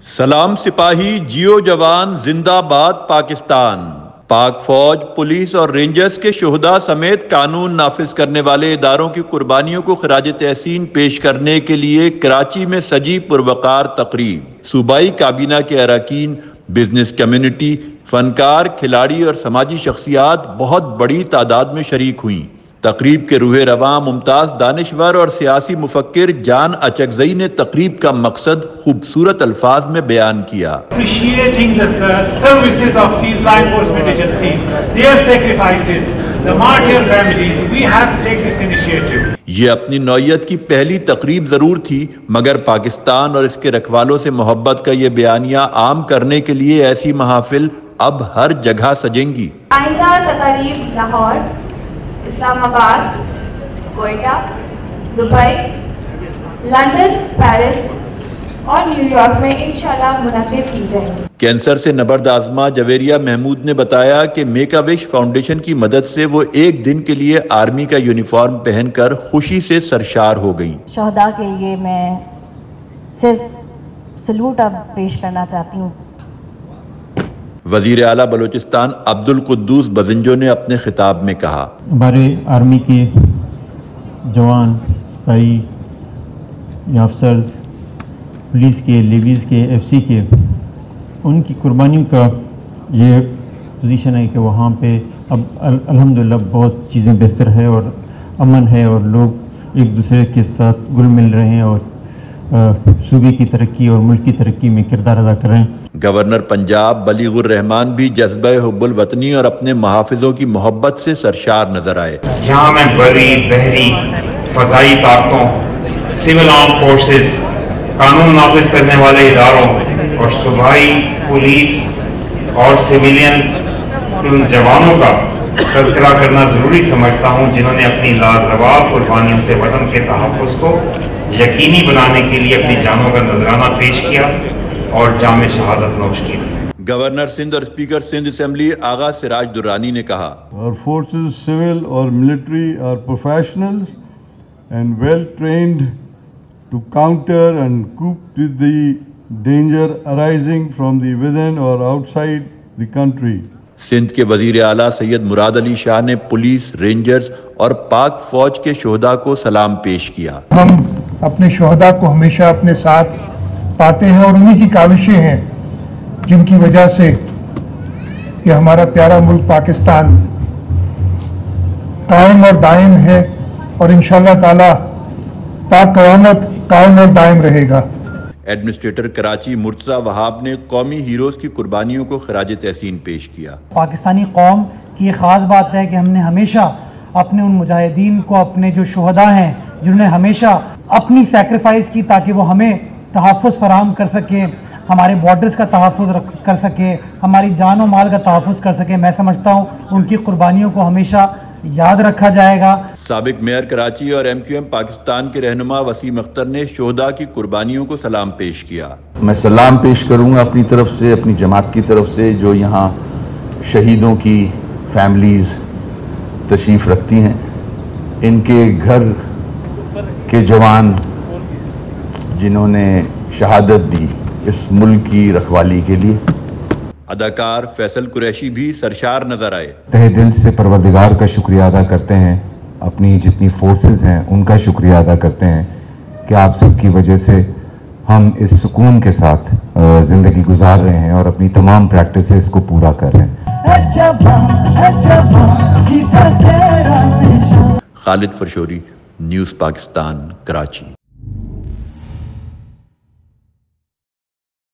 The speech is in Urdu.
سلام سپاہی، جیو جوان، زندہ باد پاکستان۔ پاک فوج، پولیس اور رینجرز کے شہداء سمیت قانون نافذ کرنے والے اداروں کی قربانیوں کو خراج تحسین پیش کرنے کے لیے کراچی میں سجی پروقار تقریب۔ صوبائی کابینہ کے اراکین، بزنس کمیونٹی، فنکار، کھلاڑی اور سماجی شخصیات بہت بڑی تعداد میں شریک ہوئیں۔ تقریب کے روح رواں ممتاز دانشور اور سیاسی مفکر جان اچکزئی نے تقریب کا مقصد خوبصورت الفاظ میں بیان کیا۔ Appreciating the services of these law enforcement agencies, their sacrifices, the martyr families, we have to take this initiative. یہ اپنی نوعیت کی پہلی تقریب ضرور تھی، مگر پاکستان اور اس کے رکھوالوں سے محبت کا یہ بیانیہ عام کرنے کے لیے ایسی محافل اب ہر جگہ سجیں گی۔ آئندہ تقریب لاہور، اسلام آباد، کوئٹہ، دبئی، لندن، پیرس اور نیو یارک میں انشاءاللہ منعقد کی جائے گی۔ کینسر سے نبرد آزما جویریہ محمود نے بتایا کہ میک اے وش فاؤنڈیشن کی مدد سے وہ ایک دن کے لیے آرمی کا یونیفارم پہن کر خوشی سے سرشار ہو گئیں۔ شہداء کے لیے میں صرف سلوٹ اب پیش کرنا چاہتی ہوں۔ وزیر اعلیٰ بلوچستان عبدالقدوس بزنجو نے اپنے خطاب میں کہا، ہمارے آرمی کے جوان بھائی یا افسرز، پولیس کے، لیویز کے، ایف سی کے، ان کی قربانیوں کا یہ پوزیشن ہے کہ وہاں پہ اب الحمدللہ بہت چیزیں بہتر ہے اور امن ہے اور لوگ ایک دوسرے کے ساتھ گل مل رہے ہیں اور صوبے کی ترقی اور ملک کی ترقی میں کردار ادا کر رہے ہیں۔ گورنر پنجاب بلیغ الرحمان بھی جذبہ حب الوطنی اور اپنے محافظوں کی محبت سے سرشار نظر آئے۔ یہاں میں بری، بحری، فضائی طاقتوں، سول آرم فورسز، قانون نافذ کرنے والے اداروں اور صوبائی پولیس اور سویلینز کے ان جوانوں کا تذکرہ کرنا ضروری سمجھتا ہوں جنہوں نے اپنی لازوال قربانیوں سے وطن کے تحفظ کو یقینی بنانے کے لیے اپنی جانوں کا نذرانہ پیش کیا اور جام شہادت نوش کی۔ گورنر سندھ اور اسپیکر سندھ اسمبلی آغا سراج درانی نے کہا، Our forces, civil or military, are professionals and well trained to counter and cope with the danger arising from the within or outside the country. Sindh کے وزیر اعلیٰ سید مراد علی شاہ نے پولیس، رینجرز اور پاک فوج کے شہداء کو سلام پیش کیا۔ ہم اپنے شہداء کو ہمیشہ اپنے ساتھ پاتے ہیں اور انہی کی کاوشیں ہیں جن کی وجہ سے یہ ہمارا پیارا ملک پاکستان قائم اور دائم ہے اور انشاءاللہ تعالی تا قیامت قائم اور دائم رہے گا۔ ایڈمنسٹریٹر کراچی مرتضی وہاب نے قومی ہیروز کی قربانیوں کو خراج تحسین پیش کیا۔ پاکستانی قوم کی یہ خاص بات ہے کہ ہم نے ہمیشہ اپنے ان مجاہدین کو، اپنے جو شہداء ہیں جنہوں نے ہمیشہ اپنی سیکریفائس کی تاکہ وہ ہمیں تحفظ فراہم کر سکیں، ہمارے بارڈرز کا تحفظ کر سکے، ہماری جان و مال کا تحفظ کر سکے، میں سمجھتا ہوں ان کی قربانیوں کو ہمیشہ یاد رکھا جائے گا۔ سابق میئر کراچی اور ایم کیو ایم پاکستان کے رہنما وسیم اختر نے شہداء کی قربانیوں کو سلام پیش کیا۔ میں سلام پیش کروں گا اپنی طرف سے، اپنی جماعت کی طرف سے، جو یہاں شہیدوں کی فیملیز تشریف رکھتی ہیں، ان کے گھر کے جوان جنہوں نے شہادت دی اس ملک کی رکھوالی کے لیے۔ اداکار فیصل قریشی بھی سرشار نظر آئے۔ تہہ دل سے پروردگار کا شکریہ ادا کرتے ہیں، اپنی جتنی فورسز ہیں ان کا شکریہ ادا کرتے ہیں کہ آپ سب کی وجہ سے ہم اس سکون کے ساتھ زندگی گزار رہے ہیں اور اپنی تمام پریکٹسز کو پورا کر رہے ہیں۔ خالد فرشوری، نیوز پاکستان، کراچی۔